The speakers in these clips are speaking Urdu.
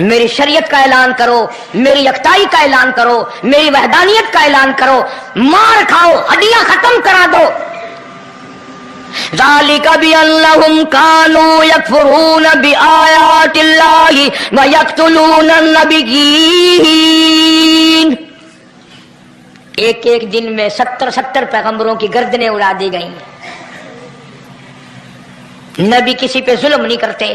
میری شریعت کا اعلان کرو، میری یکتائی کا اعلان کرو، میری وحدانیت کا اعلان کرو، مار کھاؤ، ہڈیاں ختم کرا دو. ذالک بأنہم کانوا یکفرون بآیات اللہ ویقتلون النبیین. ایک ایک دن میں 70 پیغمبروں کی گردنیں اڑا دی گئیں. نبی کسی پہ ظلم نہیں کرتے،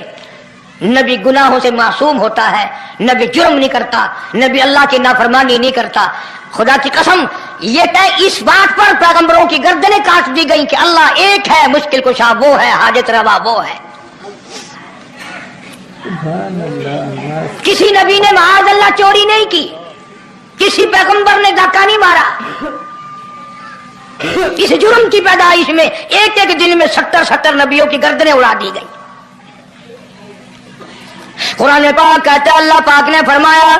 نبی گناہوں سے معصوم ہوتا ہے، نبی جرم نہیں کرتا، نبی اللہ کی نافرمانی نہیں کرتا. خدا کی قسم یہ کہ اس بات پر پیغمبروں کی گردنیں کاٹ دی گئیں کہ اللہ ایک ہے، مشکل کشا وہ ہے، حاجت روا وہ ہے. کسی نبی نے معاذ اللہ چوری نہیں کی، کسی پیغمبر نے ڈاکہ نہیں مارا. اس جرم کی پیدائش میں ایک ایک دن میں 70 نبیوں کی گردنیں اڑا دی گئی. قرآن پاک کہتا ہے اللہ پاک نے فرمایا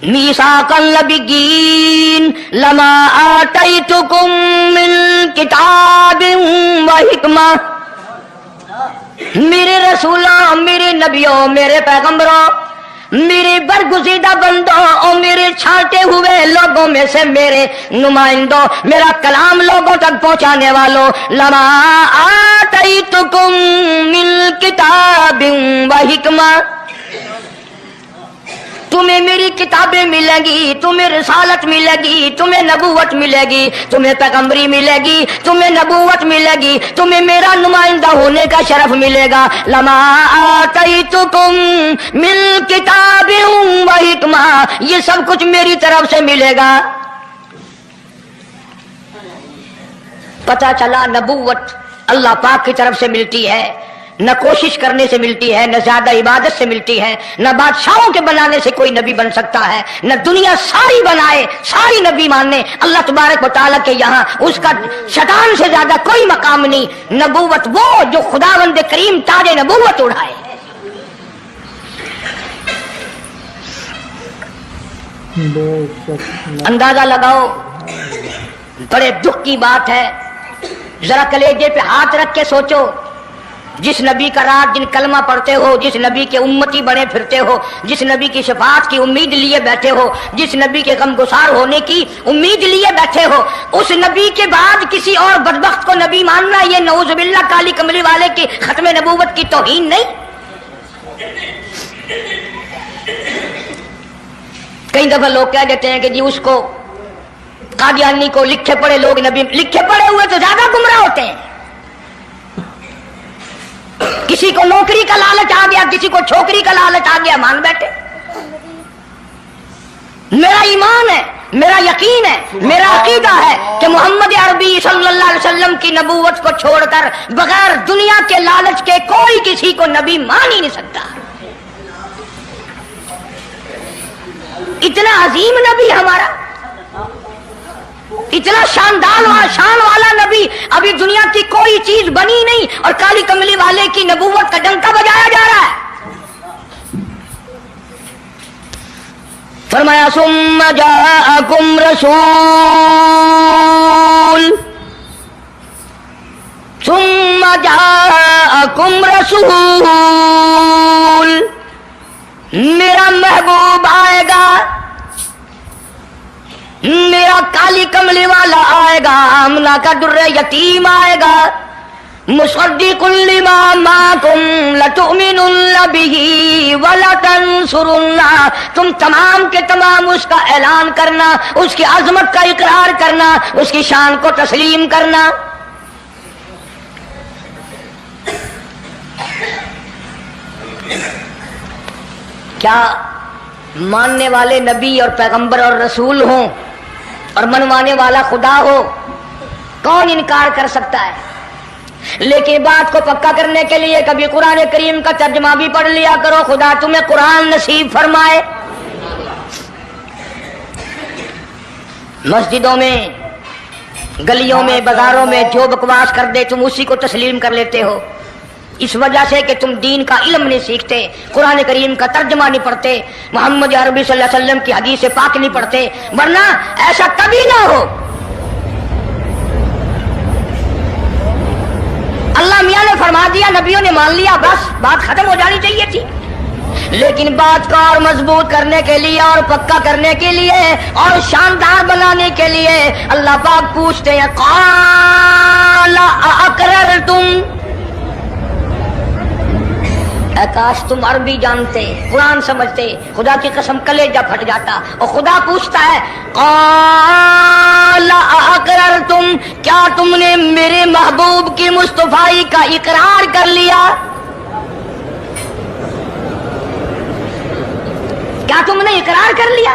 میثاق النبیین لما آتیتکم من کتاب و حکمہ. میرے رسولوں، میرے نبیوں، میرے پیغمبروں، میرے برگزیدہ بندوں اور میرے چھانٹے ہوئے لوگوں میں سے میرے نمائندوں، میرا کلام لوگوں تک پہنچانے والوں، لما آتیتکم من کتاب و حکمہ. تمہیں میری کتابیں ملیں گی، تمہیں رسالت ملے گی، تمہیں نبوت ملے گی، تمہیں پیغمبری ملے گی، تمہیں نبوت ملے گی، تمہیں میرا نمائندہ ہونے کا شرف ملے گا. لما آتیتکم من کتاب و حکمہ، یہ سب کچھ میری طرف سے ملے گا. پتہ چلا نبوت اللہ پاک کی طرف سے ملتی ہے، نہ کوشش کرنے سے ملتی ہے، نہ زیادہ عبادت سے ملتی ہے، نہ بادشاہوں کے بنانے سے کوئی نبی بن سکتا ہے، نہ دنیا ساری بنائے ساری نبی ماننے اللہ تبارک و تعالیٰ کے یہاں اس کا شیطان سے زیادہ کوئی مقام نہیں. نبوت وہ جو خداوند کریم تاج نبوت اڑائے. اندازہ لگاؤ، بڑے دکھ کی بات ہے. ذرا کلیجے پہ ہاتھ رکھ کے سوچو، جس نبی کا رات دن کلمہ پڑھتے ہو، جس نبی کے امتی بنے پھرتے ہو، جس نبی کی شفاعت کی امید لیے بیٹھے ہو، جس نبی کے غمگسار ہونے کی امید لیے بیٹھے ہو، اس نبی کے بعد کسی اور بدبخت کو نبی ماننا یہ نعوذ باللہ کالی کملی والے کی ختم نبوت کی توہین نہیں؟ کئی دفعہ لوگ کہہ دیتے ہیں کہ جی اس کو قادیانی کو لکھے پڑھے لوگ نبی، لکھے پڑھے ہوئے تو زیادہ گمراہ ہوتے ہیں. کسی کو نوکری کا لالچ آ گیا، کسی کو چھوکری کا لالچ آ گیا، مان بیٹھے. میرا ایمان ہے، میرا یقین ہے، میرا عقیدہ ہے کہ محمد عربی صلی اللہ علیہ وسلم کی نبوت کو چھوڑ کر بغیر دنیا کے لالچ کے کوئی کسی کو نبی مان ہی نہیں سکتا. اتنا عظیم نبی ہمارا، اتنا شاندار شان والا نبی، ابھی دنیا کی کوئی چیز بنی نہیں اور کالی کملی والے کی نبوت کا ڈنکا بجایا جا رہا ہے. فرمایا ثم جاءکم رسول، ثم جاءکم رسول، میرا محبوب آئے گا، میرا کالی کملی والا آئے گا، آمنہ کا در یتیم آئے گا. مصدق لما معکم لتؤمنن بہ ولتنصرنہ، تم تمام کے تمام اس کا اعلان کرنا، اس کی عظمت کا اقرار کرنا، اس کی شان کو تسلیم کرنا. کیا ماننے والے نبی اور پیغمبر اور رسول ہوں اور منوانے والا خدا ہو؟ کون انکار کر سکتا ہے؟ لیکن بات کو پکا کرنے کے لیے کبھی قرآن کریم کا ترجمہ بھی پڑھ لیا کرو. خدا تمہیں قرآن نصیب فرمائے. مسجدوں میں، گلیوں میں، بازاروں میں جو بکواس کر دے تم اسی کو تسلیم کر لیتے ہو، اس وجہ سے کہ تم دین کا علم نہیں سیکھتے، قرآن کریم کا ترجمہ نہیں پڑھتے، محمد عربی صلی اللہ علیہ وسلم کی حدیث پاک نہیں پڑھتے. ورنہ ایسا کبھی نہ ہو. اللہ میاں نے فرما دیا، نبیوں نے مان لیا، بس بات ختم ہو جانی چاہیے تھی. لیکن بات کو اور مضبوط کرنے کے لیے اور پکا کرنے کے لیے اور شاندار بنانے کے لیے اللہ پاک پوچھتے ہیں قال اقررتم، اے کاش تم عربی جانتے، قرآن سمجھتے، خدا کی قسم کلیجہ پھٹ جاتا۔ اور خدا پوچھتا ہے قال اقررتم، کیا تم نے میرے محبوب کی مصطفائی کا اقرار کر لیا؟ کیا تم نے اقرار کر لیا؟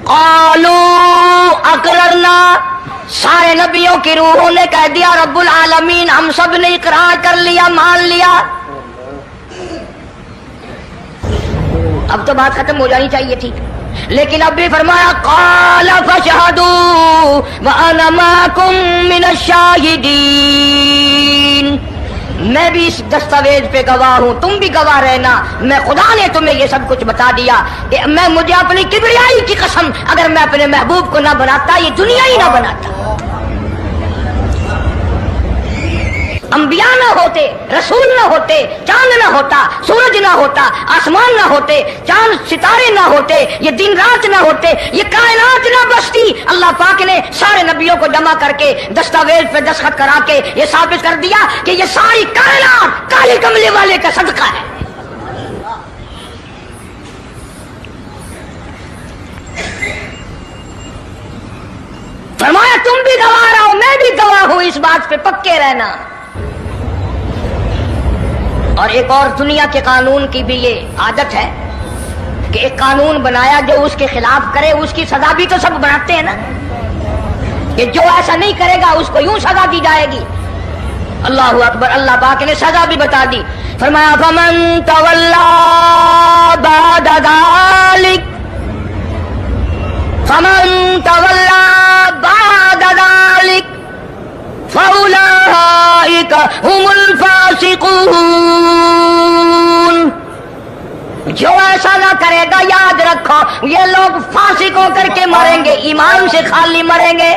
قالوا اقررنا، سارے نبیوں کی روحوں نے کہہ دیا رب العالمین ہم سب نے اقرار کر لیا، مان لیا۔ اب تو بات ختم ہو جانی چاہیے تھی، لیکن اب بھی فرمایا قال فاشهدوا وانا معكم من الشاهدين، میں بھی اس دستاویز پہ گواہ ہوں، تم بھی گواہ رہنا، میں خدا نے تمہیں یہ سب کچھ بتا دیا کہ میں مجھے اپنی کبریائی کی قسم اگر میں اپنے محبوب کو نہ بناتا یہ دنیا ہی نہ بناتا۔ انبیاء نہ ہوتے، رسول نہ ہوتے، چاند نہ ہوتا، سورج نہ ہوتا، آسمان نہ ہوتے، چاند ستارے نہ ہوتے، یہ دن رات نہ ہوتے، یہ کائنات نہ بستی، اللہ پاک نے سارے نبیوں کو جمع کر کے دستاویز پہ دستخط کرا کے یہ ثابت کر دیا کہ یہ ساری کائنات کالے کملے والے کا صدقہ ہے۔ فرمایا تم بھی گواہ رہو، میں بھی گواہ ہوں، اس بات پہ پکے رہنا۔ اور ایک اور دنیا کے قانون کی بھی یہ عادت ہے کہ ایک قانون بنایا جو اس کے خلاف کرے اس کی سزا بھی تو سب بناتے ہیں نا، کہ جو ایسا نہیں کرے گا اس کو یوں سزا دی جائے گی۔ اللہ اکبر، اللہ پاک نے سزا بھی بتا دی، فرمایا فمن تولا بعد ذلک، فمن تولا بعد ذلک فَأُولَٰئِكَ هُمُ الْفَاسِقُونَ، جو ایسا نہ کرے گا یاد رکھو یہ لوگ فاسق ہو کر کے مریں گے، ایمان سے خالی مریں گے۔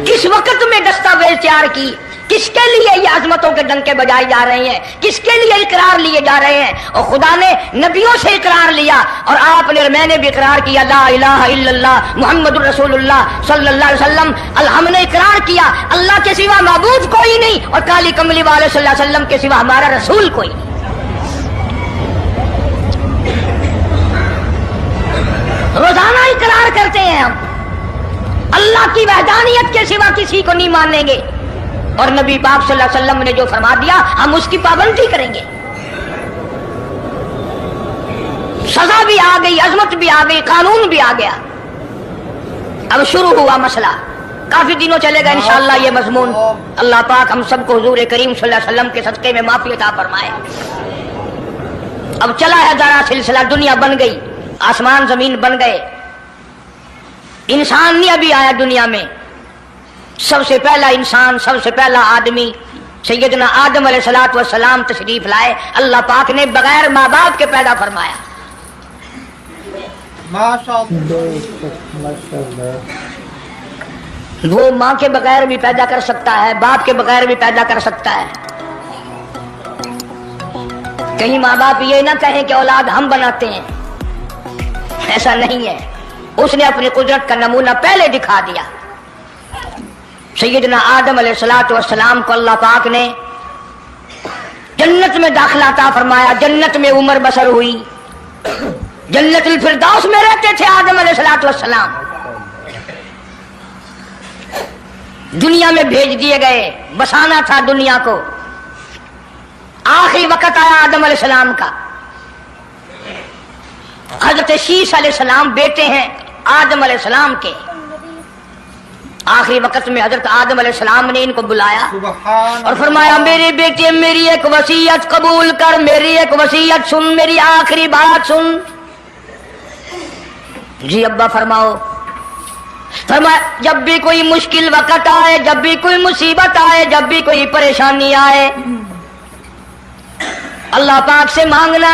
کس وقت میں دستاویز تیار کی، کس کے لیے یہ عظمتوں کے ڈنکے بجائے جا رہے ہیں، کس کے لیے اقرار لیے جا رہے ہیں؟ اور خدا نے نبیوں سے اقرار لیا اور آپ نے، میں نے بھی اقرار کیا لا الہ الا اللہ محمد الرسول اللہ صلی اللہ علیہ وسلم۔ ہم نے اقرار کیا اللہ کے سوا معبود کوئی نہیں اور کالی کملی والے صلی اللہ علیہ وسلم کے سوا ہمارا رسول کوئی نہیں۔ روزانہ اقرار کرتے ہیں ہم اللہ کی وحدانیت کے سوا کسی کو نہیں مانیں گے، اور نبی پاک صلی اللہ علیہ وسلم نے جو فرما دیا ہم اس کی پابندی کریں گے۔ سزا بھی آ گئی، عظمت بھی آ گئی، قانون بھی آ گیا۔ اب شروع ہوا مسئلہ، کافی دنوں چلے گا انشاءاللہ یہ مضمون۔ اللہ پاک ہم سب کو حضور کریم صلی اللہ علیہ وسلم کے صدقے میں معافی عطا فرمائے۔ اب چلا ہے ذرا سلسلہ، دنیا بن گئی، آسمان زمین بن گئے، انسان نہیں ابھی آیا دنیا میں۔ سب سے پہلا انسان، سب سے پہلا آدمی سیدنا آدم علیہ الصلوۃ والسلام تشریف لائے، اللہ پاک نے بغیر ماں باپ کے پیدا فرمایا۔ وہ ماں کے بغیر بھی پیدا کر سکتا ہے، باپ کے بغیر بھی پیدا کر سکتا ہے۔ کہیں ماں باپ یہ نہ کہیں کہ اولاد ہم بناتے ہیں، ایسا نہیں ہے، اس نے اپنی قدرت کا نمونہ پہلے دکھا دیا۔ سیدنا آدم علیہ الصلوۃ والسلام کو اللہ پاک نے جنت میں داخلہ عطا فرمایا، جنت میں عمر بسر ہوئی، جنت الفردوس میں رہتے تھے آدم علیہ الصلوۃ والسلام۔ دنیا میں بھیج دیے گئے، بسانا تھا دنیا کو۔ آخری وقت آیا آدم علیہ السلام کا۔ حضرت شیش علیہ السلام بیٹے ہیں آدم علیہ السلام کے۔ آخری وقت میں حضرت آدم علیہ السلام نے ان کو بلایا اور فرمایا میرے بیٹے میری ایک وصیت قبول کر، میری ایک وصیت سن، میری آخری بات سن۔ جی ابا فرماؤ۔ فرمایا جب بھی کوئی مشکل وقت آئے، جب بھی کوئی مصیبت آئے، جب بھی کوئی پریشانی آئے، اللہ پاک سے مانگنا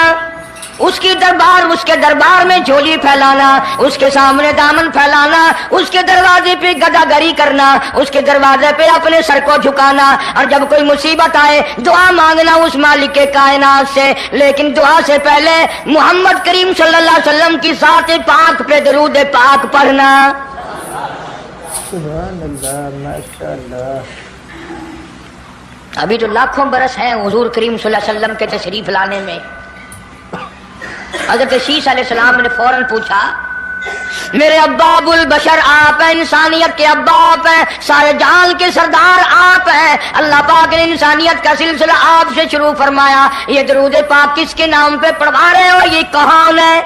اس کے دربار میں جھولی پھیلانا، اس کے سامنے دامن پھیلانا، اس کے دروازے پہ گدا گری کرنا، اس کے دروازے پہ اپنے سر کو جھکانا، اور جب کوئی مصیبت آئے دعا مانگنا اس مالک کے کائنات سے، لیکن دعا سے پہلے محمد کریم صلی اللہ علیہ وسلم کی ذات پاک پہ درود پاک پڑھنا۔ سبحان اللہ، ماشاءاللہ۔ ابھی تو لاکھوں برس ہیں حضور کریم صلی اللہ علیہ وسلم کے تشریف لانے میں۔ حضرت شیس علیہ السلام نے فوراً پوچھا، میرے ابا ابو البشر آپ ہیں، انسانیت کے ابا آپ ہیں، سارے جہان کے سردار آپ ہیں، اللہ پاک نے انسانیت کا سلسلہ آپ سے شروع فرمایا، یہ درود پاک کس کے نام پہ پڑھوا رہے ہو، یہ کون ہے؟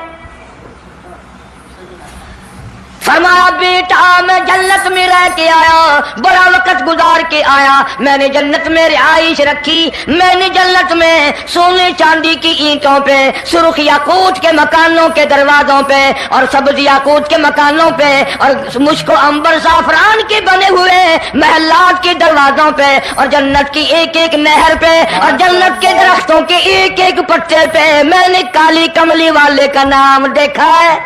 فرمایا بیٹا میں جنت میں رہ کے آیا، بڑا وقت گزار کے آیا، میں نے جنت میں رہائش رکھی، میں نے جنت میں سونے چاندی کی اینٹوں پہ، سرخ یاقوت کے مکانوں کے دروازوں پہ، اور سبز یاقوت کے مکانوں پہ، اور مشک و عنبر زعفران کے بنے ہوئے محلات کے دروازوں پہ، اور جنت کی ایک ایک نہر پہ، اور جنت کے درختوں کے ایک ایک پتے پہ میں نے کالی کملی والے کا نام دیکھا ہے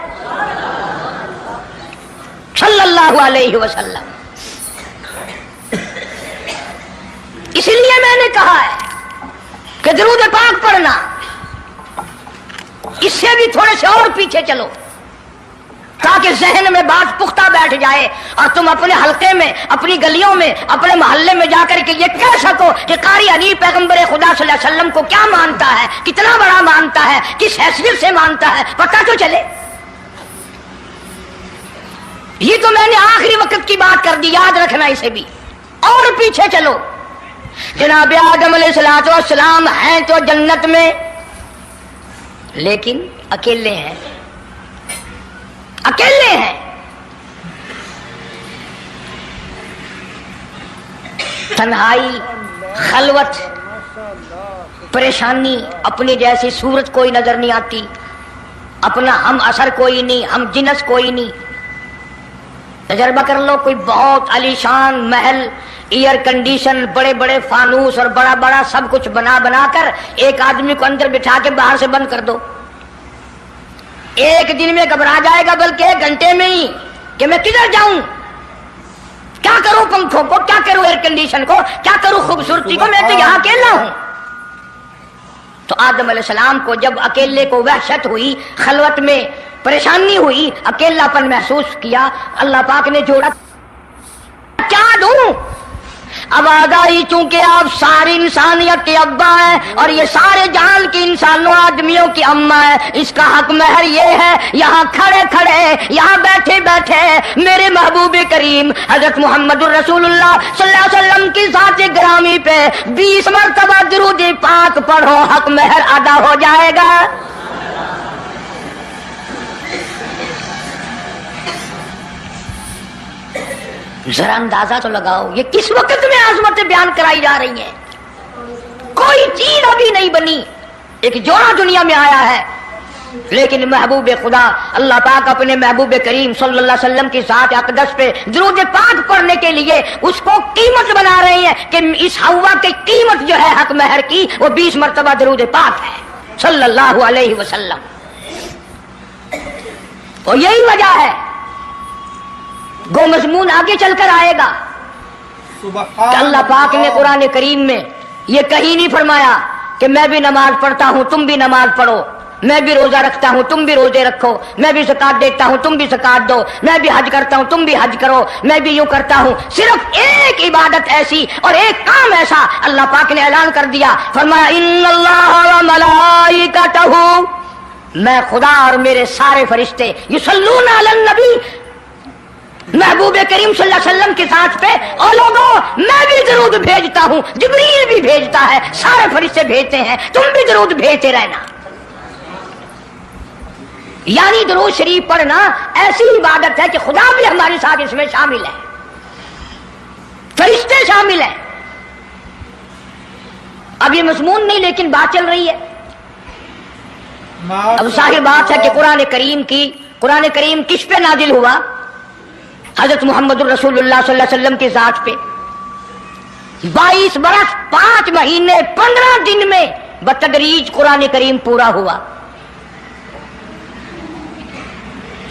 صلی اللہ علیہ وسلم۔ اس لیے میں نے کہا ہے کہ درود پاک پڑھنا، اس سے بھی تھوڑے سے اور پیچھے چلو تاکہ ذہن میں بات پختہ بیٹھ جائے، اور تم اپنے حلقے میں، اپنی گلیوں میں، اپنے محلے میں جا کر کے یہ کہہ سکو کہ قاری حنیف پیغمبر خدا صلی اللہ علیہ وسلم کو کیا مانتا ہے، کتنا بڑا مانتا ہے، کس حیثیت سے مانتا ہے، پتہ تو چلے۔ یہ تو میں نے آخری وقت کی بات کر دی، یاد رکھنا اسے بھی۔ اور پیچھے چلو، جناب آدم علیہ السلام ہیں تو جنت میں، لیکن اکیلے ہیں، اکیلے ہیں۔ تنہائی، خلوت، پریشانی، اپنی جیسی صورت کوئی نظر نہیں آتی، اپنا ہم اثر کوئی نہیں، ہم جنس کوئی نہیں۔ تجربہ کر لو، کوئی بہت عالیشان محل، ایئر کنڈیشن، بڑے بڑے فانوس اور بڑا بڑا سب کچھ بنا بنا کر ایک آدمی کو اندر بٹھا کے باہر سے بند کر دو، ایک دن میں گھبرا جائے گا، بلکہ ایک گھنٹے میں ہی، کہ میں کدھر جاؤں، کیا کروں پنکھوں کو، کیا کروں ایئر کنڈیشن کو، کیا کروں خوبصورتی کو، میں تو یہاں اکیلا ہوں۔ تو آدم علیہ السلام کو جب اکیلے کو وحشت ہوئی، خلوت میں پریشانی ہوئی، اکیلا پن محسوس کیا، اللہ پاک نے جوڑا، کیا دوں؟ اب آگاہی چونکہ آپ ساری انسانیت کے ابا ہیں اور یہ سارے جہان کے انسانوں آدمیوں کی اماں ہے، اس کا حق مہر یہ ہے، یہاں کھڑے کھڑے، یہاں بیٹھے بیٹھے میرے محبوب کریم حضرت محمد الرسول اللہ صلی اللہ علیہ وسلم کی ذات گرامی پہ 20 مرتبہ درود پاک پڑھو، حق مہر ادا ہو جائے گا۔ ذرا اندازہ تو لگاؤ یہ کس وقت میں عظمتیں بیان کرائی جا رہی ہیں، کوئی چیز ابھی نہیں بنی، ایک جوڑا دنیا میں آیا ہے، لیکن محبوب خدا اللہ پاک اپنے محبوب کریم صلی اللہ علیہ وسلم کی ذات اقدس پہ درود پاک پڑھنے کے لیے اس کو قیمت بنا رہے ہیں کہ اس ہوا کی قیمت جو ہے حق مہر کی وہ 20 مرتبہ درود پاک ہے صلی اللہ علیہ وسلم۔ اور یہی وجہ ہے، وہ مضمون آگے چل کر آئے گا کہ اللہ پاک نے قرآن کریم میں یہ کہیں نہیں فرمایا کہ میں بھی نماز پڑھتا ہوں تم بھی نماز پڑھو، میں بھی روزہ رکھتا ہوں تم بھی روزے رکھو، میں بھی زکات دیتا ہوں تم بھی زکات دو، میں بھی حج کرتا ہوں تم بھی حج کرو، میں بھی یوں کرتا ہوں۔ صرف ایک عبادت ایسی اور ایک کام ایسا اللہ پاک نے اعلان کر دیا، فرمایا ان اللہ و ملائکتہ، میں خدا اور میرے سارے فرشتے یصلون علی النبی، محبوب کریم صلی اللہ علیہ وسلم کی ذات پہ، اور لوگوں میں بھی درود بھیجتا ہوں، جبریل بھی بھیجتا ہے، سارے فرشتے بھیجتے ہیں، تم بھی درود بھیجتے رہنا۔ یعنی درود شریف پڑھنا ایسی عبادت ہے کہ خدا بھی ہمارے ساتھ اس میں شامل ہے، فرشتے شامل ہیں۔ اب یہ مضمون نہیں لیکن بات چل رہی ہے، اب ظاہر بات ہے کہ قرآن کریم کس پہ نازل ہوا؟ حضرت محمد الرسول اللہ صلی اللہ علیہ وسلم کی ذات پہ 22 برس 5 مہینے 15 دن میں بتدریج قرآن کریم پورا ہوا۔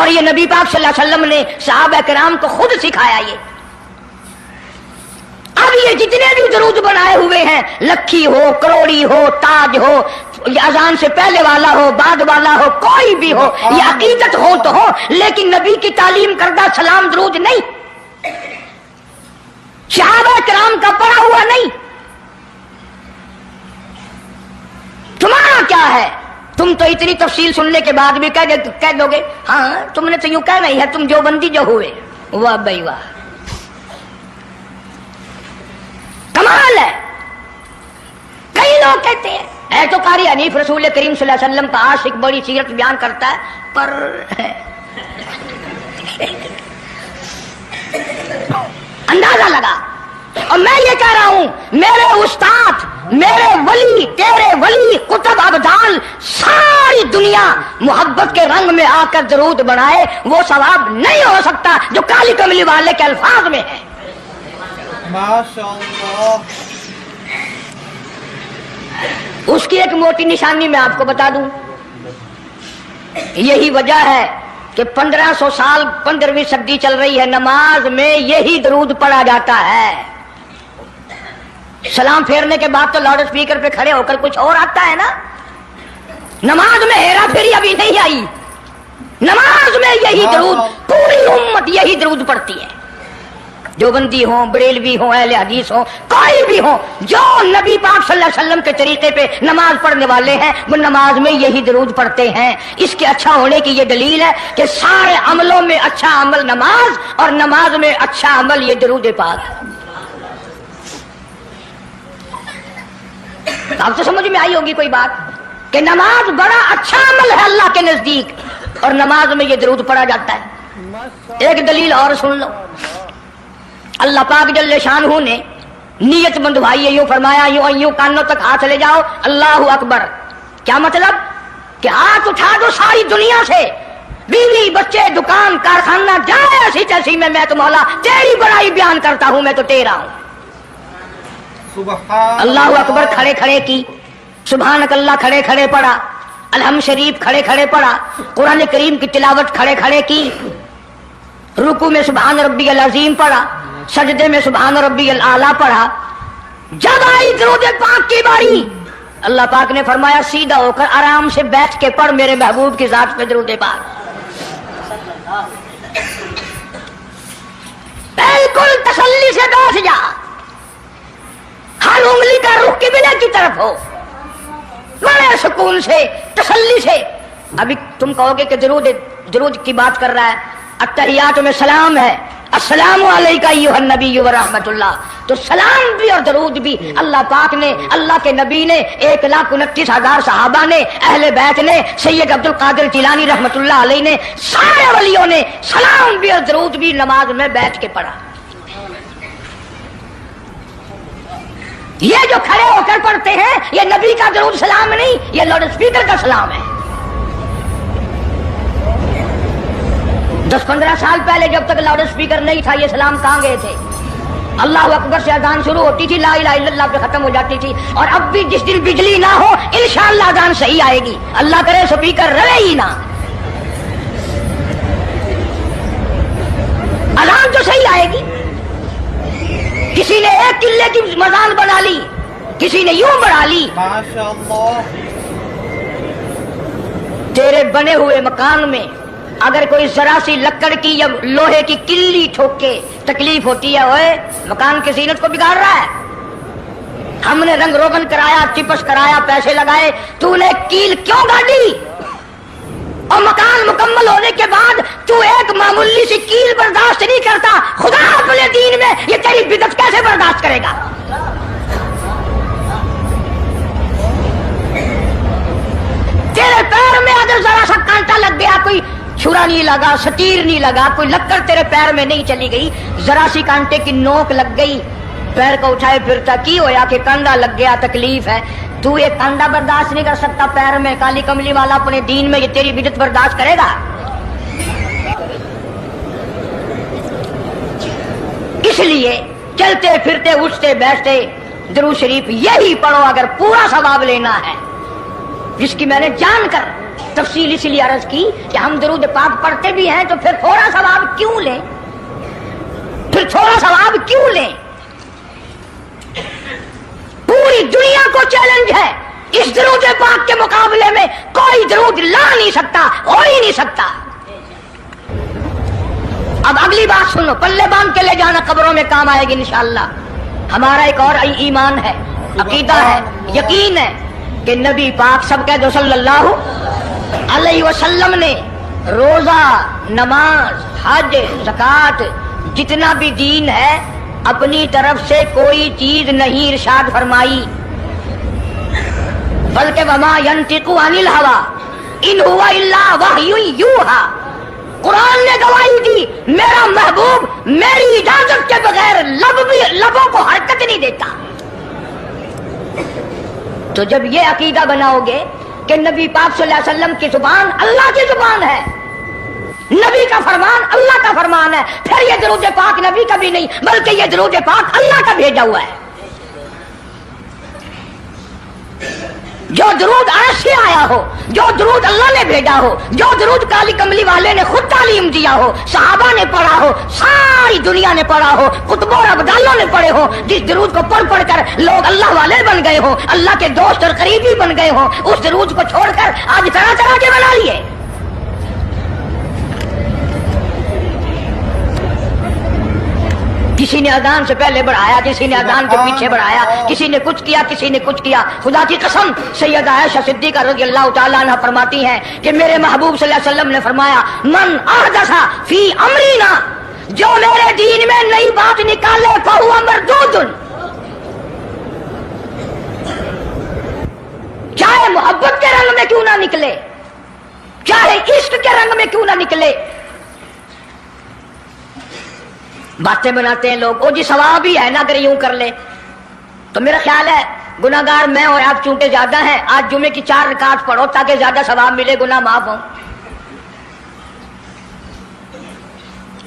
اور یہ نبی پاک صلی اللہ علیہ وسلم نے صحابہ کرام کو خود سکھایا یہ. اب یہ جتنے بھی درود بنائے ہوئے ہیں، لکھی ہو، کروڑی ہو، تاج ہو، اذان سے پہلے والا ہو، بعد والا ہو، کوئی بھی ہو، یہ عقیدت ہو تو ہو، لیکن نبی کی تعلیم کردہ سلام درود نہیں، صحابہ کرام کا پڑھا ہوا نہیں. تمہارا کیا ہے؟ تم تو اتنی تفصیل سننے کے بعد بھی کہہ دو گے ہاں تم نے تو یوں کہہ نہیں ہے، تم جو بندی جو ہوئے. واہ بھائی واہ، کمال ہے. کئی لوگ کہتے ہیں اے تو قاری حنیف رسول کریم صلی اللہ علیہ وسلم کا عاشق، بڑی سیرت بیان کرتا ہے، پر اندازہ لگا. اور میں یہ کہہ رہا ہوں میرے استاد، میرے ولی، تیرے ولی، قطب ابدال، ساری دنیا محبت کے رنگ میں آ کر درود بنائے، وہ ثواب نہیں ہو سکتا جو کالی کملی والے کے الفاظ میں ہے. ماشاءاللہ. اس کی ایک موٹی نشانی میں آپ کو بتا دوں. یہی وجہ ہے کہ 1500 سال 15ویں صدی چل رہی ہے، نماز میں یہی درود پڑھا جاتا ہے. سلام پھیرنے کے بعد تو لاؤڈ اسپیکر پہ کھڑے ہو کر کچھ اور آتا ہے نا. نماز میں ہیرا پھیری ابھی نہیں آئی، نماز میں یہی درود، پوری امت یہی درود پڑھتی ہے. جو بندی ہوں، بریلوی ہوں، اہل حدیث ہوں، کوئی بھی ہوں، جو نبی پاک صلی اللہ علیہ وسلم کے طریقے پہ نماز پڑھنے والے ہیں وہ نماز میں یہی درود پڑھتے ہیں. اس کے اچھا ہونے کی یہ دلیل ہے کہ سارے عملوں میں اچھا عمل نماز، اور نماز میں اچھا عمل یہ درود پاک. آپ تو سمجھ میں آئی ہوگی کوئی بات کہ نماز بڑا اچھا عمل ہے اللہ کے نزدیک، اور نماز میں یہ درود پڑھا جاتا ہے. ایک دلیل اور سن لو. اللہ پاک جل شانہ نے نیت بندھوائی ہے، یوں فرمایا یوں کانوں تک ہاتھ لے جاؤ، اللہ اکبر. کیا مطلب؟ کہ ہاتھ اٹھا دو ساری دنیا سے، بیوی بچے دکان کارخانہ جائے ایسی تیسی میں تو مولا تیری بڑائی بیان کرتا ہوں، میں تو تیرا ہوں. سبحان اللہ اکبر کھڑے کھڑے کی، سبحانک اللہ کھڑے کھڑے پڑھا، الحمد شریف کھڑے کھڑے پڑھا، قرآن کریم کی تلاوت کھڑے کھڑے کی، رکوع میں سبحان ربی العظیم پڑھا، سجدے میں سبحان ربی الاعلیٰ پڑھا. جب آئی درود پاک کی باری، اللہ پاک نے فرمایا سیدھا ہو کر آرام سے بیٹھ کے پڑھ میرے محبوب کی ذات پہ درود پاک. بالکل تسلی سے بیٹھ جا، ہر انگلی کا رخ قبلے کی طرف ہو، بڑے سکون سے تسلی سے. ابھی تم کہو گے کہ درود کی بات کر رہا ہے، التحیات میں سلام ہے، السلام علیکہ ایھا النبی ورحمۃ اللہ، تو سلام بھی اور درود بھی اللہ پاک نے، اللہ کے نبی نے، 1,29,000 صحابہ نے، اہل بیت نے، سید عبد القادر جیلانی رحمۃ اللہ علیہ نے، سارے ولیوں نے سلام بھی اور درود بھی نماز میں بیٹھ کے پڑھا. یہ جو کھڑے ہو کر پڑھتے ہیں یہ نبی کا درود سلام نہیں، یہ لاؤڈ اسپیکر کا سلام ہے. 10-15 سال پہلے جب تک لاؤڈ اسپیکر نہیں تھا یہ سلام کہاں گئے تھے؟ اللہ اکبر سے اذان شروع ہوتی تھی، لا الہ الا اللہ پہ ختم ہو جاتی تھی. اور اب بھی جس دن بجلی نہ ہو انشاءاللہ اذان صحیح آئے گی، اللہ کرے اسپیکر رہے ہی نہ، اذان تو صحیح آئے گی. کسی نے ایک قلعے کی مزان بنا لی، کسی نے یوں بنا لی. ماشاءاللہ. تیرے بنے ہوئے مکان میں اگر کوئی ذرا سی لکڑ کی یا لوہے کی کلی ٹھوک کے تکلیف ہوتی ہے، اوئے مکان کی زینت کو بگاڑ رہا ہے. ہم نے رنگ روغن کرایا، چپس کرایا، پیسے لگائے، تو نے کیل کیوں گاڑی؟ اور مکان مکمل ہونے کے بعد تو ایک معمولی سی کیل برداشت نہیں کرتا، خدا اپنے دین میں یہ تیری بدعت کیسے برداشت کرے گا؟ تیرے پیر میں اگر ذرا سا کانٹا لگ گیا، کوئی چھرا نہیں لگا، سٹیر نہیں لگا، کوئی لکڑ تیرے پیر میں نہیں چلی گئی، ذرا سی کانٹے کی نوک لگ گئی، پیر کو اٹھائے پھرتا کی ہویا کہ کانڈا لگ گیا، تکلیف ہے. تو یہ کانڈا برداشت نہیں کر سکتا پیر میں، کالی کملی والا اپنے دین میں یہ تیری بدعت برداشت کرے گا؟ اس لیے چلتے پھرتے اٹھتے بیٹھتے درود شریف یہی پڑھو اگر پورا ثواب لینا ہے، جس کی میں نے جان کر تفصیل اس لیے عرض کی کہ ہم درود پاک پڑھتے بھی ہیں تو پھر تھوڑا ثواب کیوں لیں؟ پھر تھوڑا ثواب کیوں لیں؟ پوری دنیا کو چیلنج ہے، اس درود پاک کے مقابلے میں کوئی درود لا نہیں سکتا، ہو ہی نہیں سکتا۔ اب اگلی بات سنو، پلے باندھ کے لے جانا قبروں میں کام آئے گی انشاءاللہ۔ ہمارا ایک اور ایمان ہے، عقیدہ ہے، یقین ہے کہ نبی پاک سب کہہ دو صلی اللہ علیہ وسلم نے روزہ، نماز، حج، زکوٰۃ، جتنا بھی دین ہے اپنی طرف سے کوئی چیز نہیں ارشاد فرمائی، بلکہ وما ينطق عن الهوى ان هو الا وحی یوحی۔ قرآن نے گواہی دی میرا محبوب میری اجازت کے بغیر لبوں کو حرکت نہیں دیتا۔ تو جب یہ عقیدہ بناؤ گے کہ نبی پاک صلی اللہ علیہ وسلم کی زبان اللہ کی زبان ہے، نبی کا فرمان اللہ کا فرمان ہے، پھر یہ درود پاک نبی کا بھی نہیں بلکہ یہ درود پاک اللہ کا بھیجا ہوا ہے۔ جو درود عرش سے آیا ہو، جو درود اللہ نے بھیجا ہو، جو درود کالی کملی والے نے خود تعلیم دیا ہو، صحابہ نے پڑھا ہو، ساری دنیا نے پڑھا ہو، قطبوں اور ابدالوں نے پڑھے ہو، جس درود کو پڑھ پڑھ کر لوگ اللہ والے بن گئے ہو، اللہ کے دوست اور قریبی بن گئے ہو، اس درود کو چھوڑ کر آج طرح طرح کے بنا لیے۔ کسی نے اذان سے پہلے بڑھایا، کسی نے اذان کے پیچھے بڑھایا، کسی نے کچھ کیا، کسی نے کچھ کیا۔ خدا کی قسم سیدہ عائشہ صدیقہ رضی اللہ تعالیٰ عنہ فرماتی ہیں کہ میرے محبوب صلی اللہ علیہ وسلم نے فرمایا من احدث فی امرنا، جو میرے دین میں نئی بات نکالے فہو مردود، چاہے محبت کے رنگ میں کیوں نہ نکلے، چاہے عشق کے رنگ میں کیوں نہ نکلے۔ باتیں بناتے ہیں لوگ، او جی ثواب ہی ہے نا اگر یوں کر لے، تو میرا خیال ہے گناہ گار میں اور آپ چونکہ زیادہ ہیں، آج جمعے کی 4 رکعت پڑھو تاکہ زیادہ ثواب ملے، گناہ معاف ہوں۔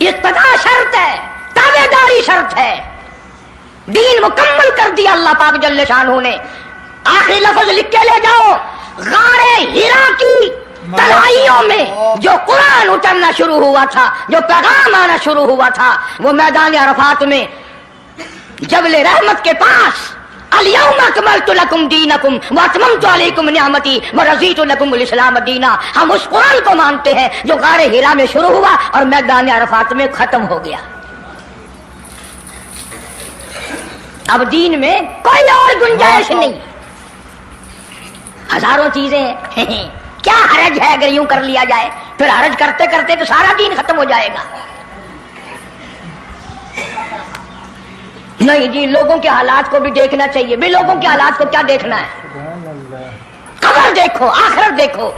اقتداء شرط ہے، تابع داری شرط ہے، دین مکمل کر دیا اللہ پاک جل شانہ نے۔ آخری لفظ لکھ کے لے جاؤ، غار ہرا کی تلائیوں میں جو قرآن اترنا شروع ہوا تھا، جو پیغام آنا شروع ہوا تھا، وہ میدان عرفات میں جبل رحمت کے پاس الیوم اکملت لکم دینکم واتممت علیکم نعمتی ورضیت لکم الاسلام دینا۔ ہم اس قرآن کو مانتے ہیں جو غار ہرا میں شروع ہوا اور میدان عرفات میں ختم ہو گیا۔ اب دین میں کوئی اور گنجائش نہیں، ہزاروں چیزیں ہیں، کیا حرج ہے اگر یوں کر لیا جائے؟ پھر حرج کرتے کرتے تو سارا دین ختم ہو جائے گا۔ نہیں جی، لوگوں کے حالات کو بھی دیکھنا چاہیے۔ بھی لوگوں کے حالات کو کیا دیکھنا ہے؟ قبر دیکھو، آخرت دیکھو۔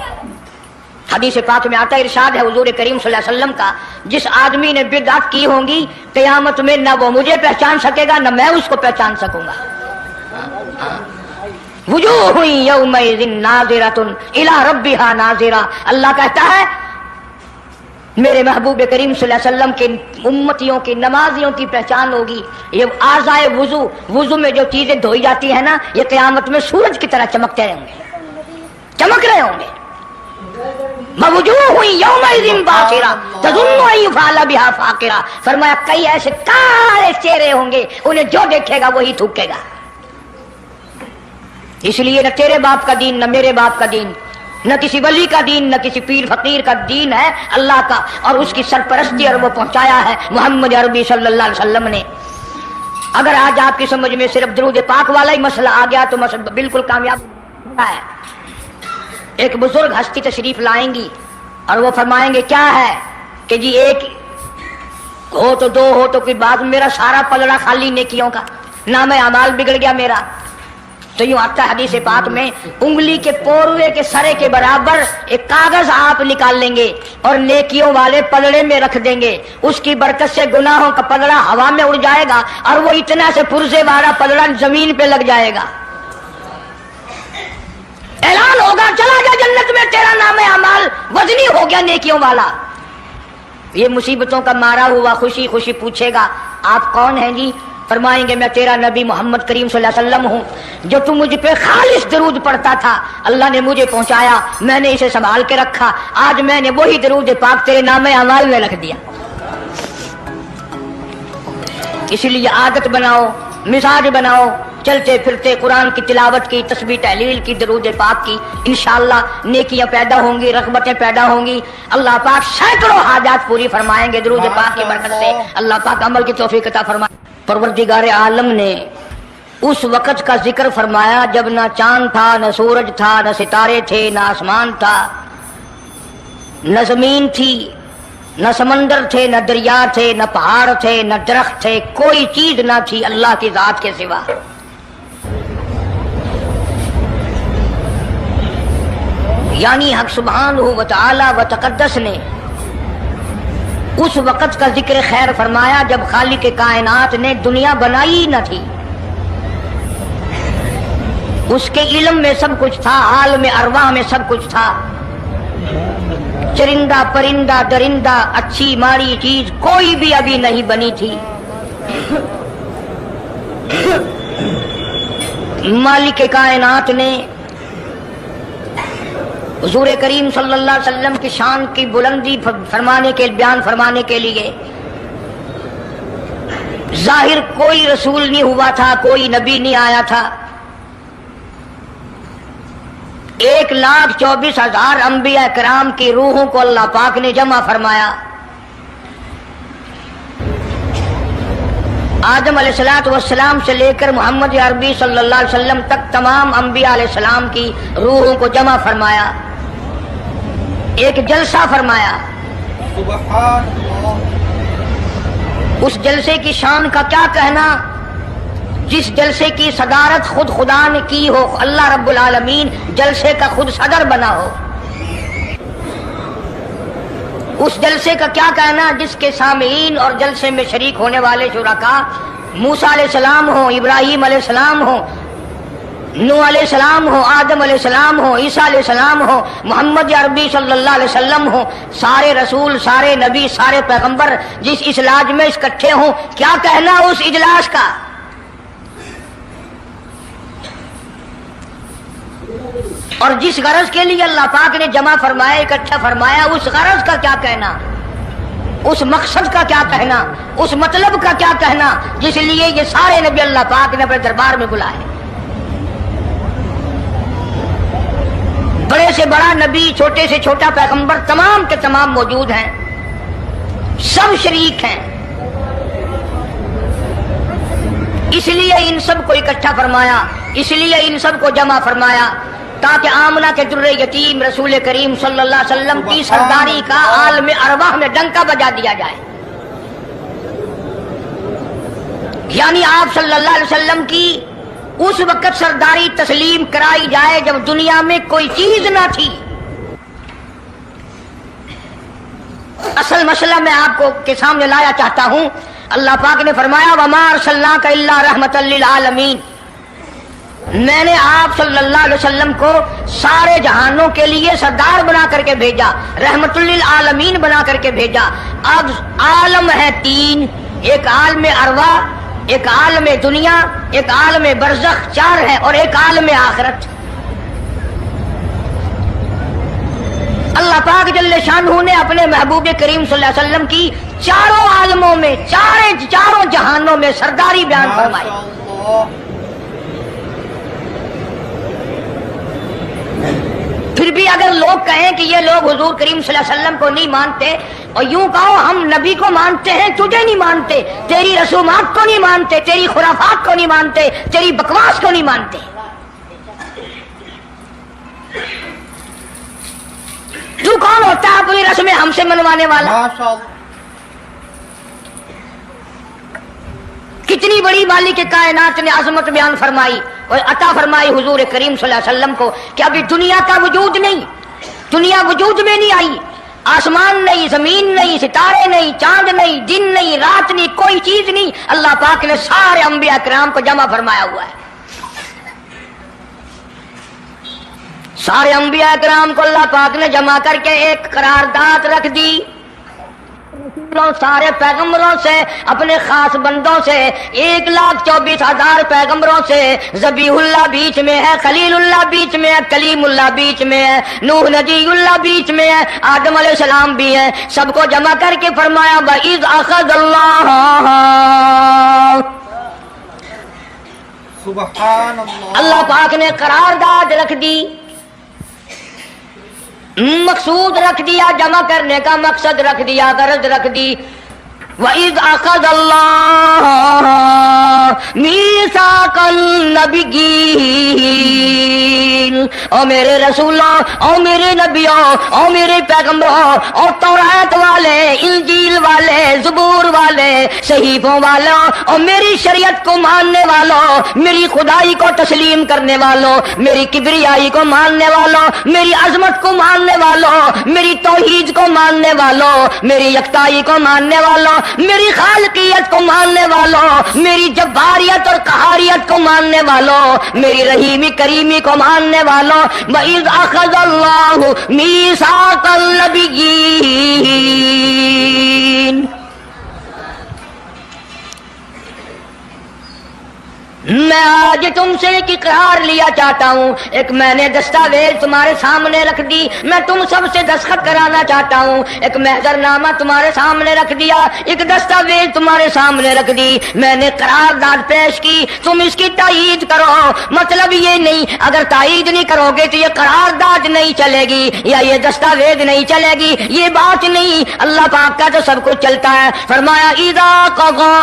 حدیث پاک میں آتا ہے، ارشاد ہے حضور کریم صلی اللہ علیہ وسلم کا، جس آدمی نے بدعت کی ہوں گی قیامت میں نہ وہ مجھے پہچان سکے گا نہ میں اس کو پہچان سکوں گا۔ وجوہ یومئذ ناظرۃ الی ربھا ناظرہ، اللہ کہتا ہے میرے محبوب کریم صلی اللہ علیہ وسلم کے امتیوں کی نمازیوں کی پہچان ہوگی۔ یہ اعضائے وضو میں جو چیزیں دھوئی جاتی ہیں نا، یہ قیامت میں سورج کی طرح چمکتے رہیں گے، چمک رہے ہوں گے۔ وجوہ یومئذ باسرہ تظن ان یفعل بہا فاقرہ، فرمایا کئی ایسے کالے چہرے ہوں گے انہیں جو دیکھے گا وہی تھوکے گا۔ اس لیے نہ تیرے باپ کا دین نہ میرے باپ کا دین، نہ کسی ولی کا دین نہ کسی پیر فقیر کا دین ہے، اللہ کا، اور اس کی سرپرستی اور وہ پہنچایا ہے محمد عربی صلی اللہ علیہ وسلم نے۔ اگر آج آپ کی سمجھ میں صرف درود پاک والا ہی مسئلہ آ گیا تو مسئلہ بالکل کامیاب ہے۔ ایک بزرگ ہستی تشریف لائیں گی اور وہ فرمائیں گے کیا ہے کہ جی ایک ہو تو دو ہو تو کوئی بات، میرا سارا پلڑا خالی نیکیوں کا، نام اعمال بگڑ گیا میرا۔ تو یوں آتا ہے حدیث پاک میں، انگلی کے پوروے کے سرے کے برابر ایک کاغذ آپ نکال لیں گے اور نیکیوں والے پلڑے میں رکھ دیں گے، اس کی برکت سے گناہوں کا پلڑا ہوا میں اڑ جائے گا اور وہ اتنا سے پرزے والا پلڑا زمین پہ لگ جائے گا۔ اعلان ہوگا چلا گیا جنت میں، تیرا نام اعمال وزنی ہو گیا نیکیوں والا۔ یہ مصیبتوں کا مارا ہوا خوشی خوشی پوچھے گا آپ کون ہیں جی؟ فرمائیں گے میں تیرا نبی محمد کریم صلی اللہ علیہ وسلم ہوں جو تم مجھ پہ خالص درود پڑھتا تھا، اللہ نے مجھے پہنچایا، میں نے اسے سنبھال کے رکھا، آج میں نے وہی درود پاک تیرے نام اعمال میں رکھ دیا۔ اسی لیے عادت بناؤ، مزاج بناؤ، چلتے پھرتے قرآن کی تلاوت کی، تسبیح تحلیل کی، درود پاک کی، انشاءاللہ نیکیاں پیدا ہوں گی، رغبتیں پیدا ہوں گی، اللہ پاک سینکڑوں حاجات پوری فرمائیں گے درود پاک کی برکت سے، اللہ پاک عمل کی توفیق عطا فرمائے۔ پروردگار عالم نے اس وقت کا ذکر فرمایا جب نہ چاند تھا، نہ سورج تھا، نہ ستارے تھے، نہ آسمان تھا، نہ زمین تھی، نہ سمندر تھے، نہ دریا تھے، نہ پہاڑ تھے، نہ درخت تھے، کوئی چیز نہ تھی اللہ کی ذات کے سوا۔ یعنی حق سبحانہ و تعالی و تقدس نے اس وقت کا ذکر خیر فرمایا جب خالق کائنات نے دنیا بنائی نہ تھی، اس کے علم میں سب کچھ تھا، عالم ارواح میں سب کچھ تھا، چرندہ پرندہ درندہ اچھی ماری چیز کوئی بھی ابھی نہیں بنی تھی۔ مالک کائنات نے حضور کریم صلی اللہ علیہ وسلم کی شان کی بلندی فرمانے کے بیان فرمانے کے لیے ظاہر کوئی رسول نہیں ہوا تھا، کوئی نبی نہیں آیا تھا، 1,24,000 انبیاء کرام کی روحوں کو اللہ پاک نے جمع فرمایا۔ آدم علیہ السلام سے لے کر محمد عربی صلی اللہ علیہ وسلم تک تمام انبیاء علیہ السلام کی روحوں کو جمع فرمایا، ایک جلسہ فرمایا۔ سبحان اللہ۔ اس جلسے کی شان کا کیا کہنا، جس جلسے کی صدارت خود خدا نے کی ہو، اللہ رب العالمین جلسے کا خود صدر بنا ہو۔ اس جلسے کا کیا کہنا جس کے سامعین اور جلسے میں شریک ہونے والے شرکاء موسیٰ علیہ السلام ہوں، ابراہیم علیہ السلام ہوں، نوح علیہ السلام ہو، آدم علیہ السلام ہو، عیسیٰ علیہ السلام ہو، محمد عربی صلی اللہ علیہ وسلم ہو، سارے رسول، سارے نبی، سارے پیغمبر جس اجلاس میں اکٹھے ہوں، کیا کہنا اس اجلاس کا؟ اور جس غرض کے لیے اللہ پاک نے جمع فرمایا، اکٹھا فرمایا، اس غرض کا کیا کہنا، اس مقصد کا کیا کہنا، اس مطلب کا کیا کہنا جس لیے یہ سارے نبی اللہ پاک نے اپنے دربار میں بلائے۔ بڑے سے بڑا نبی، چھوٹے سے چھوٹا پیغمبر، تمام کے تمام موجود ہیں، سب شریک ہیں، اس لیے ان سب کو اکٹھا فرمایا، اس لیے ان سب کو جمع فرمایا تاکہ آمنہ کے در یتیم رسول کریم صلی اللہ علیہ وسلم کی سرداری کا عالم ارواح میں ڈنکا بجا دیا جائے۔ یعنی آپ صلی اللہ علیہ وسلم کی اس وقت سرداری تسلیم کرائی جائے جب دنیا میں کوئی چیز نہ تھی۔ اصل مسئلہ میں آپ کو کے سامنے لایا چاہتا ہوں، اللہ پاک نے فرمایا وَمَا أَرْسَلْنَاكَ إِلَّا رَحْمَةً لِّلْعَالَمِينَ، میں نے آپ صلی اللہ علیہ وسلم کو سارے جہانوں کے لیے سردار بنا کر کے بھیجا، رحمت للعالمین بنا کر کے بھیجا۔ اب عالم ہے تین، ایک عالم ارواح، ایک عالم دنیا، ایک عالم برزخ، چار ہے، اور ایک عالم آخرت۔ اللہ پاک جل شانہ نے اپنے محبوب کریم صلی اللہ علیہ وسلم کی چاروں عالموں میں، چاروں جہانوں میں سرداری بیان فرمائی۔ پھر بھی اگر لوگ کہیں کہ یہ لوگ حضور کریم صلی اللہ علیہ وسلم کو نہیں مانتے، اور یوں کہو ہم نبی کو مانتے ہیں، تجھے نہیں مانتے، تیری رسومات کو نہیں مانتے، تیری خرافات کو نہیں مانتے، تیری بکواس کو نہیں مانتے، تو کون ہوتا ہے اپنی رسمیں ہم سے منوانے والا؟ کتنی بڑی مالک کائنات نے عظمت بیان فرمائی اور عطا فرمائی حضور کریم صلی اللہ علیہ وسلم کو کہ ابھی دنیا کا وجود نہیں، دنیا وجود میں نہیں آئی، آسمان نہیں، زمین نہیں، ستارے نہیں، چاند نہیں، دن نہیں، رات نہیں، کوئی چیز نہیں، اللہ پاک نے سارے انبیاء کرام کو جمع فرمایا ہوا ہے۔ سارے انبیاء کرام کو اللہ پاک نے جمع کر کے ایک قرارداد رکھ دی، سارے پیغمبروں سے اپنے خاص بندوں سے 1,24,000 پیغمبروں سے ذبیح اللہ بیچ میں ہے، خلیل اللہ بیچ میں ہے، کلیم اللہ بیچ میں ہے، نوح نبی اللہ بیچ میں ہے، آدم علیہ السلام بھی ہے، سب کو جمع کر کے فرمایا وَإِذْ أَخَذَ اللَّهُ سبحان اللہ۔ اللہ پاک نے قرارداد رکھ دی، مقصود رکھ دیا، جمع کرنے کا مقصد رکھ دیا، غرض رکھ دی۔ وَإِذْ أَخَذَ اللَّهُ مِيثَاقَ النَّبِيِّينَ، او میرے رسولوں، او میرے نبیوں، او میرے پیغمبروں، اور تورات والے، انجیل والے، زبور والے، صحیفوں والوں، اور میری شریعت کو ماننے والوں، میری خدائی کو تسلیم کرنے والوں، میری کبریائی کو ماننے والوں، میری عظمت کو ماننے والوں، میری توحید کو ماننے والوں، میری یکتائی کو ماننے والوں، میری خالقیت کو ماننے والوں، میری جباریت اور قہاریت کو ماننے والوں، میری رحیمی کریمی کو ماننے والوں، وَإِذْ أَخَذَ اللَّهُ مِيثَاقَ النَّبِيِّينَ۔ میں آج تم سے ایک اقرار لیا چاہتا ہوں، ایک میں نے دستاویز تمہارے سامنے رکھ دی، میں تم سب سے دستخط کرانا چاہتا ہوں، ایک محضر نامہ تمہارے سامنے رکھ دیا، ایک دستاویز تمہارے سامنے رکھ دی، میں نے قرارداد پیش کی، تم اس کی تائید کرو۔ مطلب یہ نہیں اگر تائید نہیں کرو گے تو یہ قرارداد نہیں چلے گی یا یہ دستاویز نہیں چلے گی، یہ بات نہیں، اللہ پاک کا تو سب کچھ چلتا ہے۔ فرمایا اذا قضى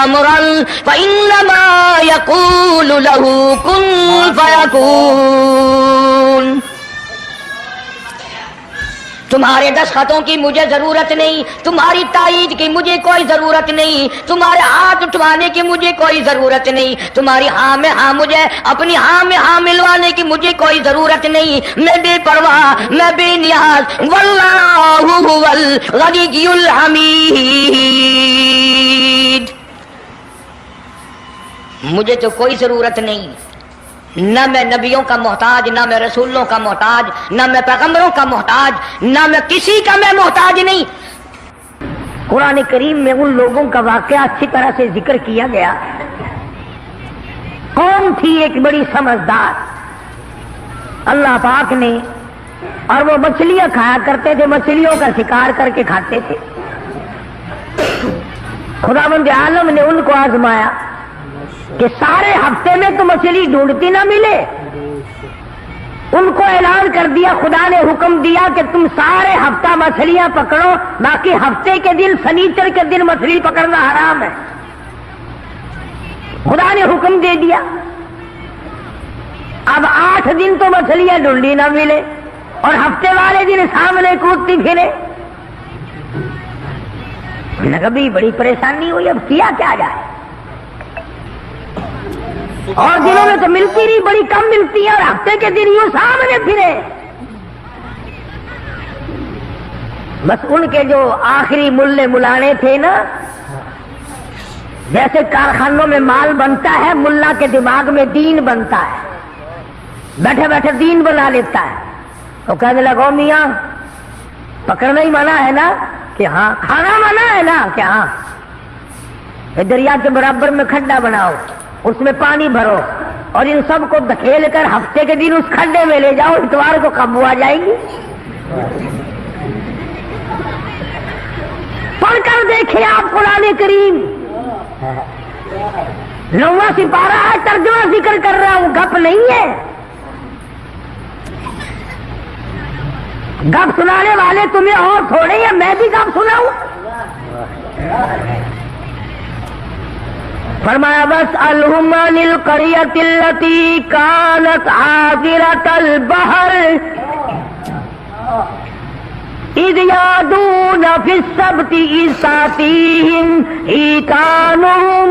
امرا فانما يقول له كن فيكون۔ تمہارے دستخطوں کی مجھے ضرورت نہیں، تمہاری تائید کی مجھے کوئی ضرورت نہیں، تمہارے ہاتھ اٹھوانے کی مجھے کوئی ضرورت نہیں، تمہاری ہاں میں ہاں مجھے اپنی ہاں میں ہاں ملوانے کی مجھے کوئی ضرورت نہیں، میں بے پرواہ، میں بے نیاز، واللہ هو الغنی الحمید۔ مجھے تو کوئی ضرورت نہیں، نہ میں نبیوں کا محتاج، نہ میں رسولوں کا محتاج، نہ میں پیغمبروں کا محتاج، نہ میں کسی کا میں محتاج نہیں۔ قرآن کریم میں ان لوگوں کا واقعہ اچھی طرح سے ذکر کیا گیا۔ قوم تھی ایک بڑی سمجھدار، اللہ پاک نے، اور وہ مچھلیاں کھایا کرتے تھے، مچھلیوں کا شکار کر کے کھاتے تھے۔ خداوند عالم نے ان کو آزمایا کہ سارے ہفتے میں تو مچھلی ڈھونڈتی نہ ملے، ان کو اعلان کر دیا، خدا نے حکم دیا کہ تم سارے ہفتہ مچھلیاں پکڑو، باقی ہفتے کے دن سنیچر کے دن مچھلی پکڑنا حرام ہے۔ خدا نے حکم دے دیا۔ اب 8 دن تو مچھلیاں ڈھونڈی نہ ملے اور ہفتے والے دن سامنے کودتی پھرے۔ کبھی بڑی پریشانی ہوئی، اب کیا کیا جائے، اور دنوں میں تو ملتی نہیں، بڑی کم ملتی ہے، اور ہفتے کے دن یوں سامنے پھرے۔ بس ان کے جو آخری ملے ملانے تھے نا، جیسے کارخانوں میں مال بنتا ہے، ملا کے دماغ میں دین بنتا ہے، بیٹھے بیٹھے دین بنا لیتا ہے۔ تو کہنے لگو میاں پکڑنا ہی منع ہے نا؟ کہ ہاں۔ کھانا منع ہے نا؟ کہ ہاں۔ دریا کے برابر میں کھڈا بناؤ، اس میں پانی بھرو، اور ان سب کو دھکیل کر ہفتے کے دن اس کھڈے میں لے جاؤ، اتوار کو قابو آ جائے گی۔ پڑھ کر دیکھیں آپ قرآن کریم، 9واں سپارہ ہے، ترجمہ ذکر کر رہا ہوں، گپ نہیں ہے۔ گپ سنانے والے تمہیں اور تھوڑے ہیں، میں بھی گپ سناؤں؟ فرمایا وَاسْأَلْهُمْ عَنِ الْقَرْيَةِ الَّتِي كَانَتْ حَاضِرَةَ الْبَحْرِ إِذْ يَعْدُونَ فِي السَّبْتِ إِذْ تَأْتِيهِمْ حِيتَانُهُمْ۔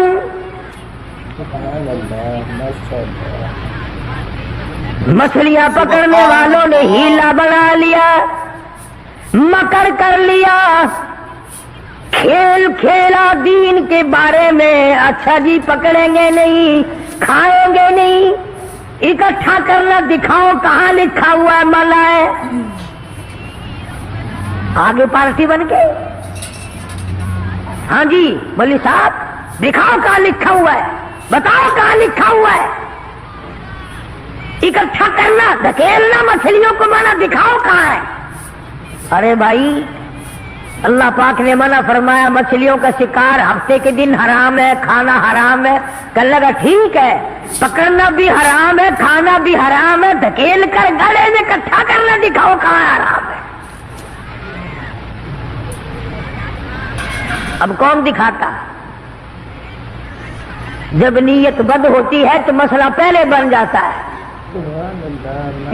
مچھلیاں پکڑنے والوں نے ہیلا بنا لیا، مکر کر لیا، کھیل کھیلا دین کے بارے میں۔ اچھا جی پکڑیں گے نہیں، کھائیں گے نہیں، اکٹھا کرنا دکھاؤ کہاں لکھا ہوا ہے، منع ہے۔ آگے پارٹی بن گئی، ہاں جی مولوی صاحب دکھاؤ کہاں لکھا ہوا ہے، بتاؤ کہاں لکھا ہوا ہے، اکٹھا کرنا دھکیلنا مچھلیوں کو منع، دکھاؤ کہاں ہے؟ ارے بھائی اللہ پاک نے منع فرمایا مچھلیوں کا شکار ہفتے کے دن حرام ہے، کھانا حرام ہے. کہنے لگا ٹھیک ہے، پکڑنا بھی حرام ہے، کھانا بھی حرام ہے، دھکیل کر گلے میں اکٹھا کرنا دکھاؤ کہاں حرام ہے. اب کون دکھاتا؟ جب نیت بد ہوتی ہے تو مسئلہ پہلے بن جاتا ہے.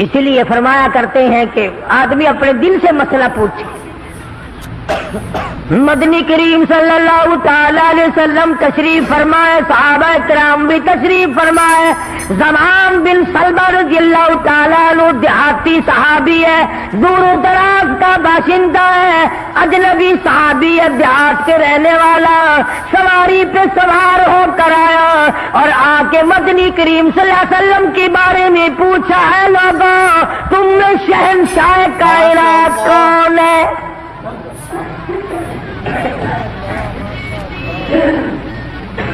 اسی لیے فرمایا کرتے ہیں کہ آدمی اپنے دل سے مسئلہ پوچھے. مدنی کریم صلی اللہ تعالی علیہ وسلم تشریف فرمائے، صحابہ کرام بھی تشریف فرمائے. زمان بن سلمہ رضی اللہ تعالی عنہ دیہاتی صحابی ہے، دور و دراز کا باشندہ ہے، اجنبی صحابی ہے، دیہات کے رہنے والا. سواری پہ سوار ہو کر آیا اور آ کے مدنی کریم صلی اللہ علیہ وسلم کے بارے میں پوچھا ہے لوگوں تم میں شہنشاہ کائنات کون ہے؟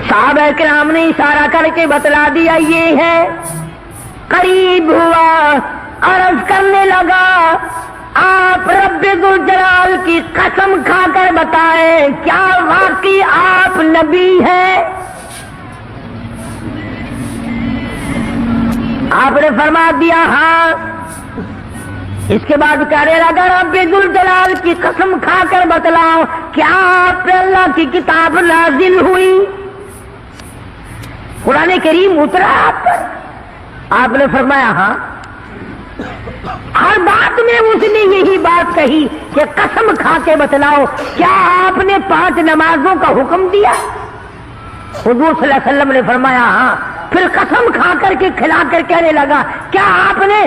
صحابہ کرام نے اشارہ کر کے بتلا دیا یہ ہے. قریب ہوا، عرض کرنے لگا آپ رب ذوالجلال کی قسم کھا کر بتائیں کیا واقعی آپ نبی ہیں؟ آپ نے فرما دیا ہاں. اس کے بعد کہنے لگا رب ذوالجلال کی قسم کھا کر بتلاؤ کیا آپ پہ اللہ کی کتاب نازل ہوئی، قرآن کریم اترا آپ پر؟ آپ نے فرمایا ہاں. ہر بات میں اس نے یہی بات کہی کہ قسم کھا کے بتلاؤ کیا آپ نے 5 نمازوں کا حکم دیا؟ حضور صلی اللہ علیہ وسلم نے فرمایا ہاں. پھر قسم کھا کر کے کھلا کر کہنے لگا کیا آپ نے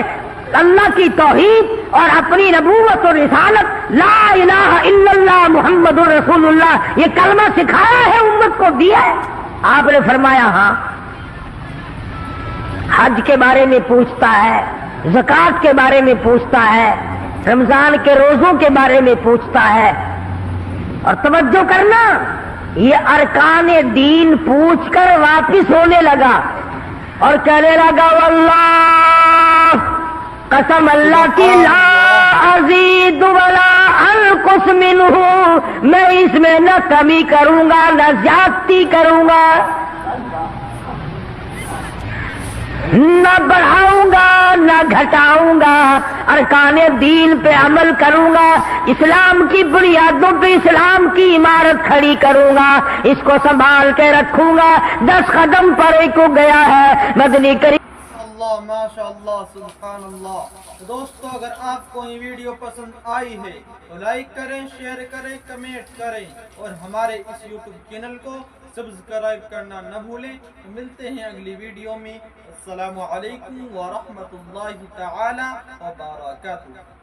اللہ کی توحید اور اپنی نبوت اور رسالت لا الہ الا اللہ محمد رسول اللہ یہ کلمہ سکھایا ہے، امت کو دیا ہے؟ آپ نے فرمایا ہاں. حج کے بارے میں پوچھتا ہے، زکوٰۃ کے بارے میں پوچھتا ہے، رمضان کے روزوں کے بارے میں پوچھتا ہے. اور توجہ کرنا یہ ارکان دین پوچھ کر واپس ہونے لگا اور کہنے لگا واللہ قسم اللہ کی لا ازید ولا انقص منہ، میں اس میں نہ کمی کروں گا نہ زیادتی کروں گا، نہ بڑھاؤں گا نہ گھٹاؤں گا، ارکان دین پہ عمل کروں گا، اسلام کی بنیادوں پہ اسلام کی عمارت کھڑی کروں گا، اس کو سنبھال کے رکھوں گا. 10 قدم پڑے کو گیا ہے مدنی کریم. اللہ ماشاء اللہ سبحان اللہ. دوستو اگر آپ کو یہ ویڈیو پسند آئی ہے تو لائک کریں، شیئر کریں، کمنٹ کریں اور ہمارے اس یوٹیوب چینل کو سبسکرائب کرنا نہ بھولیں. ملتے ہیں اگلی ویڈیو میں. السلام علیکم ورحمۃ اللہ تعالی وبرکاتہ.